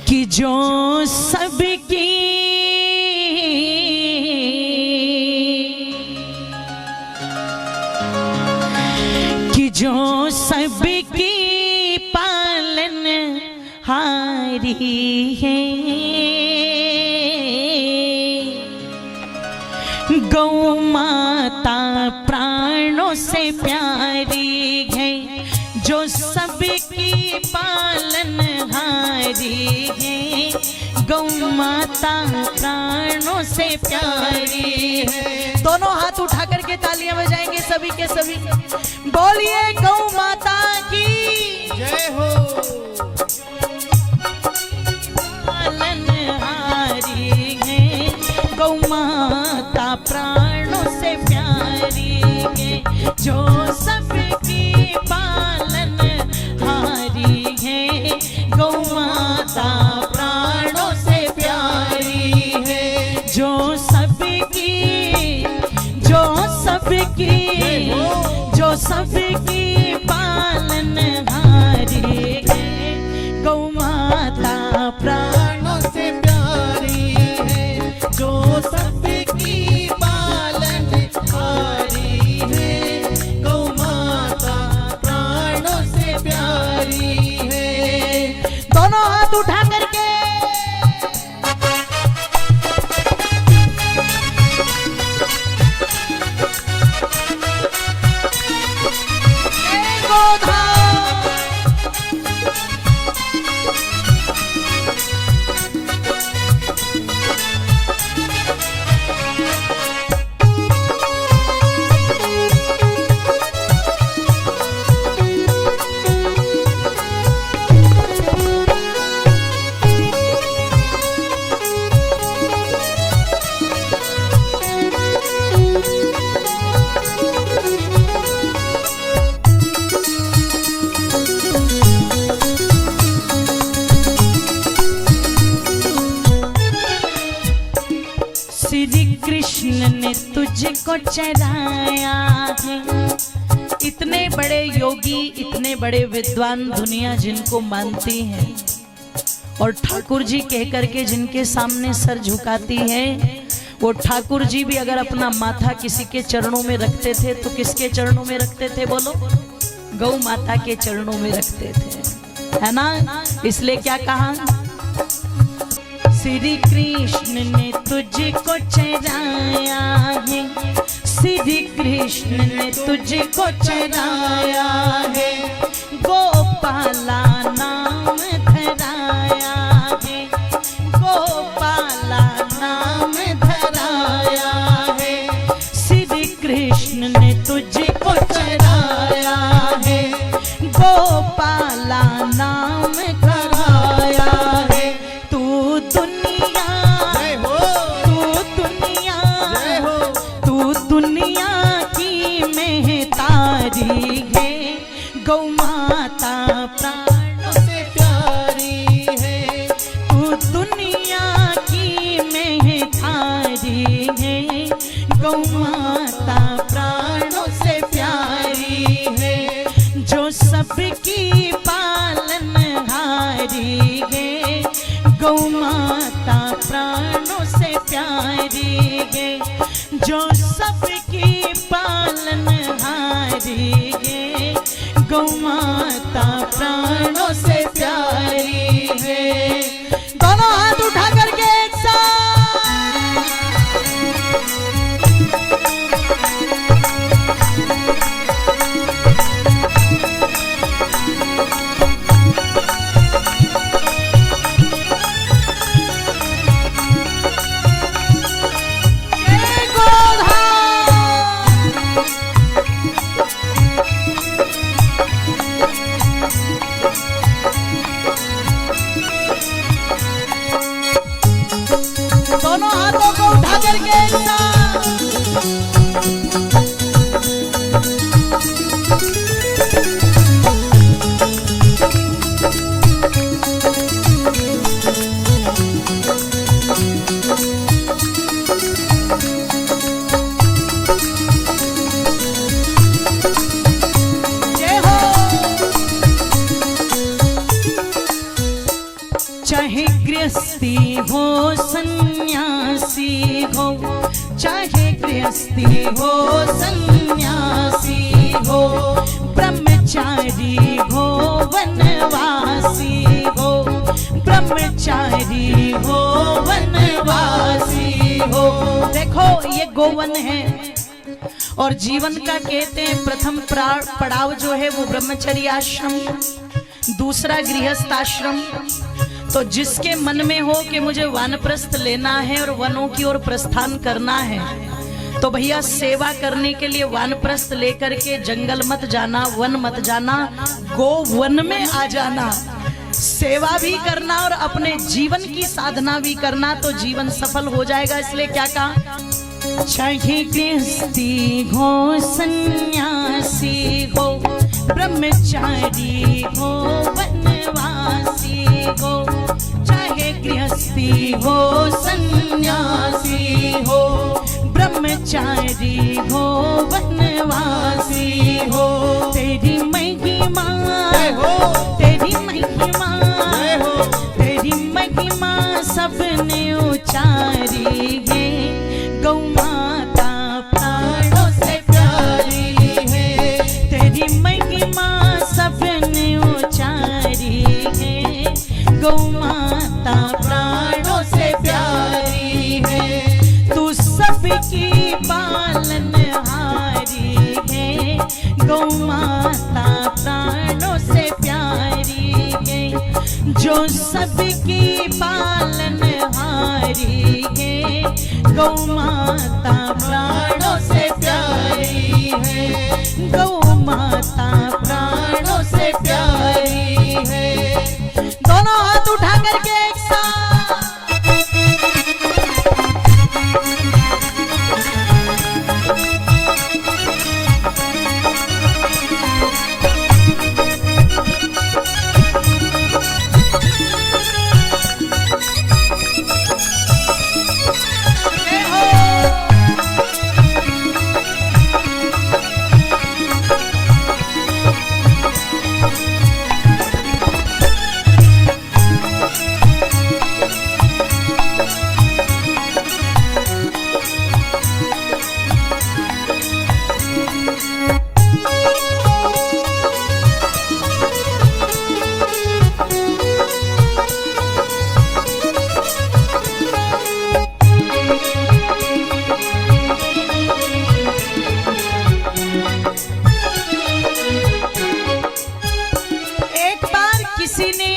कि जो सबकी पालन हारी है, गौ माता प्राणों से प्यारी है, जो सबकी पालन हारी है, गौ माता प्राणों से प्यारी है। दोनों हाथ उठा करके तालियां बजाएंगे सभी के सभी। बोलिए गौ माता की जय हो। पालन हारी है, गौ माता प्राणों से प्यारी है, जो सबकी पालन हारी है, गौ माता प्राणों से प्यारी है, जो सबकी पालन हारी है, गौ माता प्राणों से प्यारी है, जो सबकी पालन हारी है, गौ माता प्राणों से प्यारी है। दोनों हाथ उठा करके कृष्ण ने तुझको चराया है। इतने बड़े योगी, इतने बड़े विद्वान दुनिया जिनको मानती है और ठाकुर जी कह करके जिनके सामने सर झुकाती है, वो ठाकुर जी भी अगर अपना माथा किसी के चरणों में रखते थे तो किसके चरणों में रखते थे? बोलो, गौ माता के चरणों में रखते थे, है ना? इसलिए क्या कहा? श्री कृष्ण ने तुझको चराया है, श्री कृष्ण ने तुझको चराया है, गोपाला नाम धराया है, गोपाला नाम धराया है, श्री कृष्ण ने तुझको चराया है, गोपाला नाम धराया है। दुनिया की महतारी है, गौ माता प्राणों से प्यारी है, तू दुनिया की महतारी है, गौ माता प्राणों से प्यारी है, जो सबकी पालन हारी है, गौ माता प्राणों से प्यारी है, जो सबकी पालन हारी है, गौ माता प्राणों से प्यारी है। दोनों हाथ उठा करके एक साथ दोनों हाथों को उठा करके एक साथ जय गृहस्थी हो सन्यासी हो, चाहे गृहस्थी हो सन्यासी हो, ब्रह्मचारी हो वनवासी हो, ब्रह्मचारी हो वनवासी हो। देखो ये गोवन है और जीवन का कहते हैं प्रथम पड़ाव जो है वो ब्रह्मचर्य आश्रम, दूसरा गृहस्थ आश्रम। तो जिसके मन में हो कि मुझे वानप्रस्थ लेना है और वनों की ओर प्रस्थान करना है, तो भैया सेवा करने के लिए वानप्रस्थ लेकर के जंगल मत जाना, वन मत जाना, गो वन में आ जाना, सेवा भी करना और अपने जीवन की साधना भी करना, तो जीवन सफल हो जाएगा। इसलिए क्या कहा, चाहे गृहस्थी हो सन्यासी हो, ब्रह्मचारी हो वनवासी हो, चाहे गृहस्थी हो सन्यासी हो, ब्रह्मचारी हो वनवासी हो। तेरी महिमा, तेरी महिमा, तेरी महिमा सबने उचारी है, गौ माता प्राणों से प्यारी है, तेरी महिमा सबने उचारी है, गौ माता प्राणों से प्यारी है, तू सबकी पालनहारी है, गौ माता प्राणों से प्यारी है, जो सबकी पालनहारी है, गौ माता प्राणों से प्यारी है, गौ माता प्राणों से प्यारी है। दोनों हाथ उठा करके एक साथ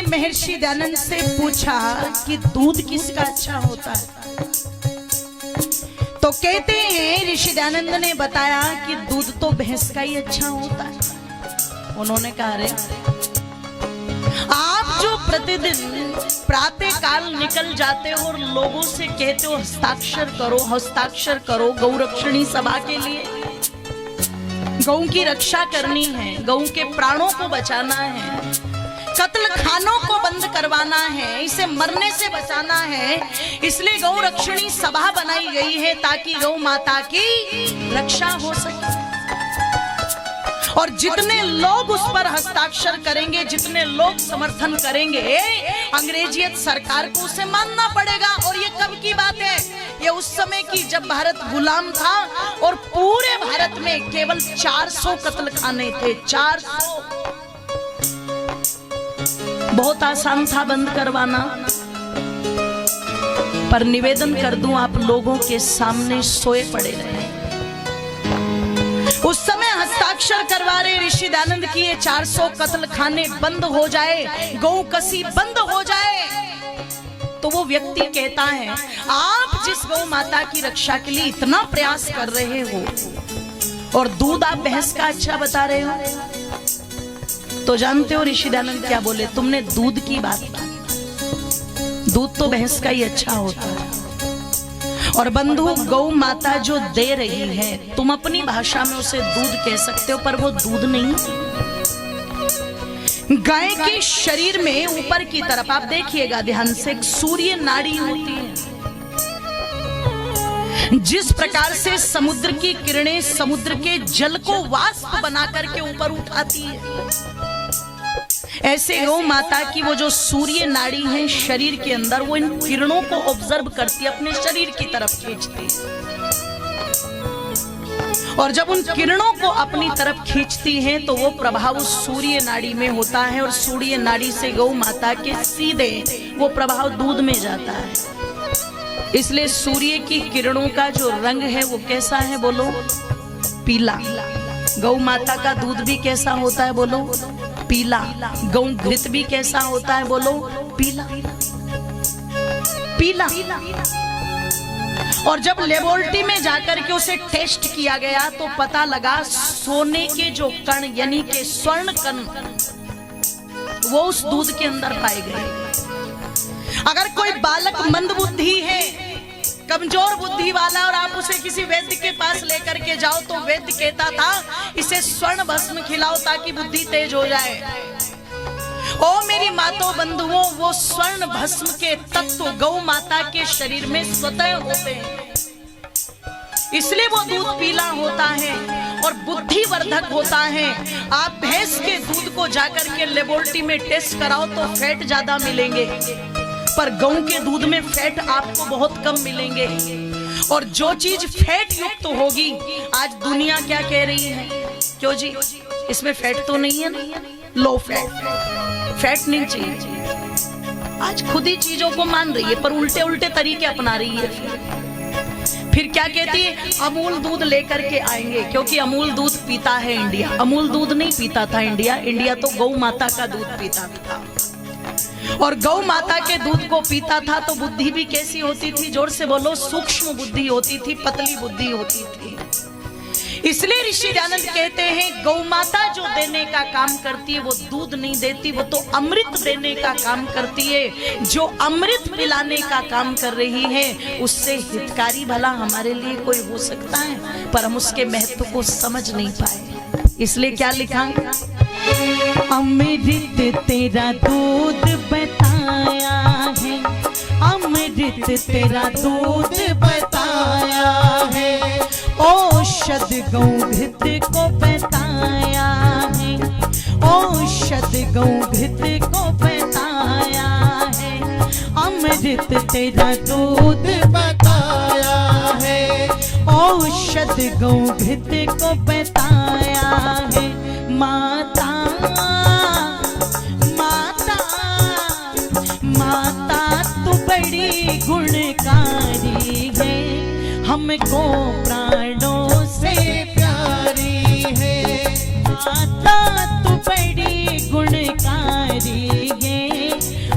महर्षि दयानंद से पूछा कि दूध किसका अच्छा होता है, तो कहते हैं ऋषि दयानंद ने बताया कि दूध तो भैंस का ही अच्छा होता है। उन्होंने कहा रे आप जो प्रतिदिन प्रातः काल निकल जाते हो और लोगों से कहते हो हस्ताक्षर करो, हस्ताक्षर करो, गौरक्षणी सभा के लिए, गौ की रक्षा करनी है, गौ के प्राणों को बचाना है, कत्ल खानों को बंद करवाना है, इसे मरने से बचाना है, इसलिए गौ रक्षणी सभा बनाई गई है ताकि गौ माता की रक्षा हो सके। और जितने लोग उस पर हस्ताक्षर करेंगे, जितने लोग समर्थन करेंगे, अंग्रेजियत सरकार को उसे मानना पड़ेगा। और ये कब की बात है, ये उस समय की जब भारत गुलाम था और पूरे भारत में केवल 400 कत्ल खाने थे, 400। बहुत आसान था बंद करवाना, पर निवेदन कर दूं आप लोगों के सामने सोए पड़े रहे। उस समय हस्ताक्षर करवा रहे ऋषि दयानंद की ये 400 कत्ल खाने बंद हो जाए, गौ कसी बंद हो जाए, तो वो व्यक्ति कहता है आप जिस गौ माता की रक्षा के लिए इतना प्रयास कर रहे हो और दूध आप भैंस का अच्छा बता रहे हो, तो जानते हो ऋषि दयानंद क्या बोले, तुमने दूध की बात की, दूध तो भैंस का ही अच्छा होता है। और बंधु गौ माता जो दे रही है, तुम अपनी भाषा में उसे दूध कह सकते हो, पर वो दूध नहीं। गाय के शरीर में ऊपर की तरफ आप देखिएगा ध्यान से, एक सूर्य नाड़ी होती है। जिस प्रकार से समुद्र की किरणें समुद्र के जल को वाष्प बना करके ऊपर उठाती है, ऐसे गौ माता की वो जो सूर्य नाड़ी है शरीर के अंदर, वो इन किरणों को ऑब्जर्व करती है, अपने शरीर की तरफ खींचती है। और जब उन किरणों को अपनी तरफ खींचती है तो वो प्रभाव सूर्य नाड़ी में होता है, और सूर्य नाड़ी से गौ माता के सीधे वो प्रभाव दूध में जाता है। इसलिए सूर्य की किरणों का जो रंग है वो कैसा है बोलो? पीला। गौ माता का दूध भी कैसा होता है बोलो? पीला। गौ घृत भी कैसा होता है बोलो? पीला। पीला। और जब लेबोरेटरी में जाकर के उसे टेस्ट किया गया तो पता लगा सोने के जो कण यानी के स्वर्ण कण वो उस दूध के अंदर पाए गए। अगर कोई बालक मंदबुद्धि है, कमजोर बुद्धि वाला, और आप उसे किसी वैद्य के पास लेकर के जाओ तो वैद्य कहता था इसे स्वर्ण भस्म खिलाओ ताकि बुद्धि तेज हो जाए। ओ मेरी मातो बंधुओं, वो स्वर्ण भस्म के तत्व गौ माता के शरीर में स्वतः होते हैं, इसलिए वो दूध पीला होता है और बुद्धिवर्धक होता है। आप भैंस के दूध को जाकर के लेबोरेटरी में टेस्ट कराओ तो फैट ज्यादा मिलेंगे, पर गौ के दूध में फैट आपको बहुत कम मिलेंगे। और जो चीज फैट युक्त तो होगी, आज दुनिया क्या कह रही है? क्यों जी, इसमें फैट तो नहीं है ना, लो फैट, फैट नहीं चाहिए। आज खुद ही चीजों को मान रही है पर उल्टे उल्टे तरीके अपना रही है। फिर क्या कहती है? अमूल दूध लेकर के आएंगे, क्योंकि अमूल दूध पीता है इंडिया। अमूल दूध नहीं पीता था इंडिया तो गौ माता का दूध पीता था। और गौ माता के दूध को पीता था तो बुद्धि भी कैसी होती थी? जोर से बोलो। सूक्ष्म बुद्धि होती थी, पतली बुद्धि होती थी। इसलिए ऋषि दयानंद कहते हैं गौ माता जो देने का काम करती है वो दूध नहीं देती, वो तो अमृत देने का काम करती है। जो अमृत पिलाने का काम कर रही है उससे हितकारी भला हमारे लिए कोई हो सकता है, पर हम उसके महत्व को समझ नहीं पाए। इसलिए क्या लिखा? अमृत तेरा दूध बताया है, अमृत तेरा दूध बताया है, औषध गौघृत को बताया है, औषध गौघृत को बताया है। अमृत तेरा दूध बताया है, औषध गौघृत को बताया है। माता माता माता तू बड़ी गुणकारी है, हमको प्राणों से प्यारी है। माता तू बड़ी गुणकारी है,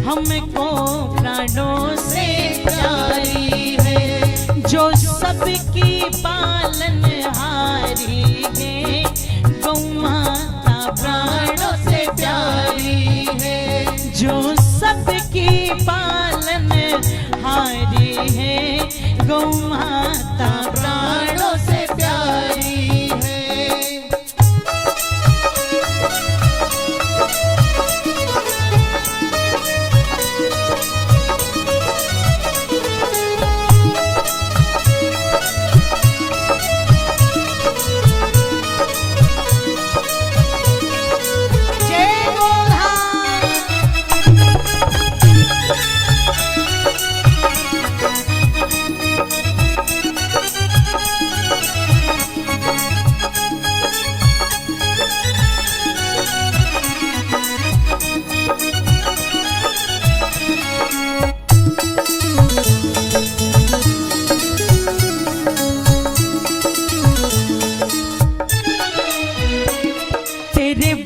हमको प्राणों से प्यारी है। जो सबकी पालनहारी है, गौ माता प्राणों से प्यारी है। जो सबकी पालनहारी है, गौ माता प्राणों से प्यारी है।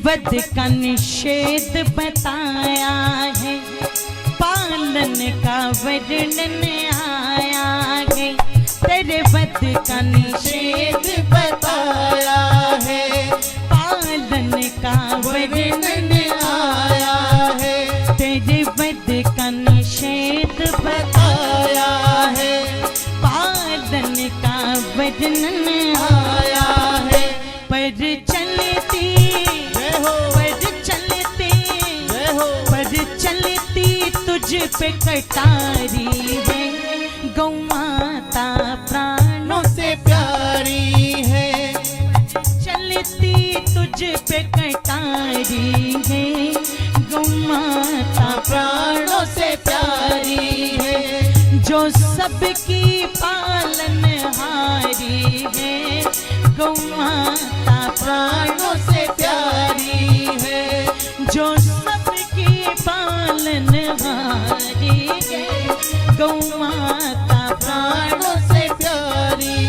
वध का निषेध बताया है, पालन का वर्णन आया है। तेरे वध का निषेध बताया है, पालन का वर्णन आया है। तेरे वध का निषेध बताया है, पालन का वर्णन आया है। पर चलती तुझ पे कटारी है, गौ माता प्राणों से प्यारी है। चलती तुझ पे कटारी है, गौ माता प्राणों से प्यारी है, जो सबकी पालनहारी है। गौ माता प्राणों से प्यारी है।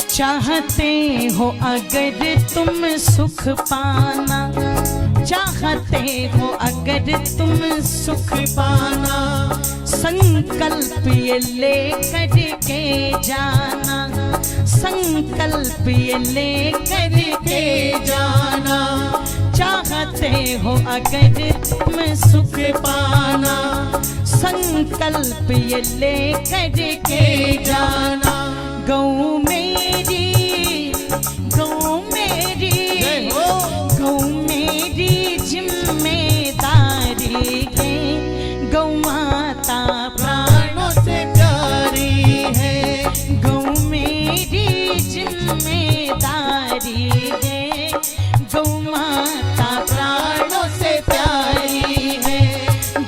चाहते हो अगर तुम सुख पाना, चाहते हो अगर तुम सुख पाना, संकल्प ये ले करके जाना, संकल्प ये ले करके जाना। चाहते हो अगर तुम सुख पाना, संकल्प ये ले करके जाना। गौ मेरी, गौ मेरी, गौ मेरी जिम्मेदारी है। गौ माता प्राणों से प्यारी है, गौ मेरी जिम्मेदारी है। गौ माता प्राणों से प्यारी है,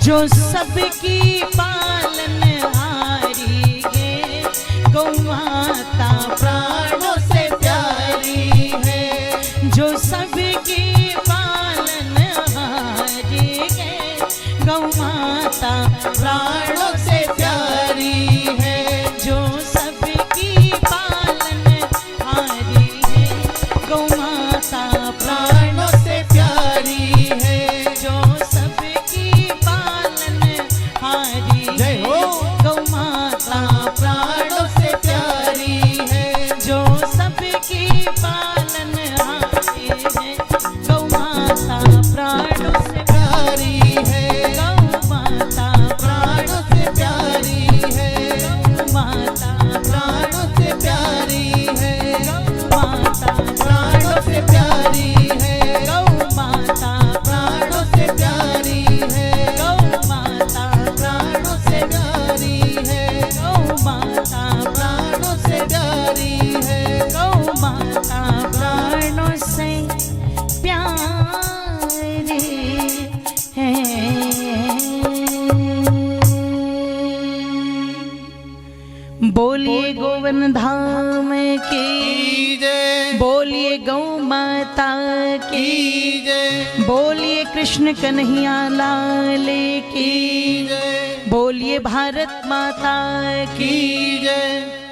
जो सबकी पालनहारी है। गौ माता प्राणों से प्यारी है, जो सबकी पालनहारी है। गौ माता प्राणों से प्यारी है, जो सबकी पालनहारी है। गौ माता प्राणों से प्यारी है, जो सबकी पालनहारी है। जय हो। गौ माता प्राणों से प्यारी है, जो सबकी पालनहारी है। गौ माता प्राणों से प्यारी है, गौ माता प्राणों से प्यारी है, गौ माता प्राणों से प्यारी है, गौ माता प्राणों से प्यारी है, गौ माता प्राणों से प्यारी है, गौ माता प्राणों से प्यारी है, गौ माता प्राणों से प्यारी है, गौ माता प्राणों से प्यारी है। बोलिए गोवन धाम की, जय बोलिए गौ माता की, जय बोलिए कृष्ण कन्हैया लाल की, जय बोलिए भारत माता की। जय।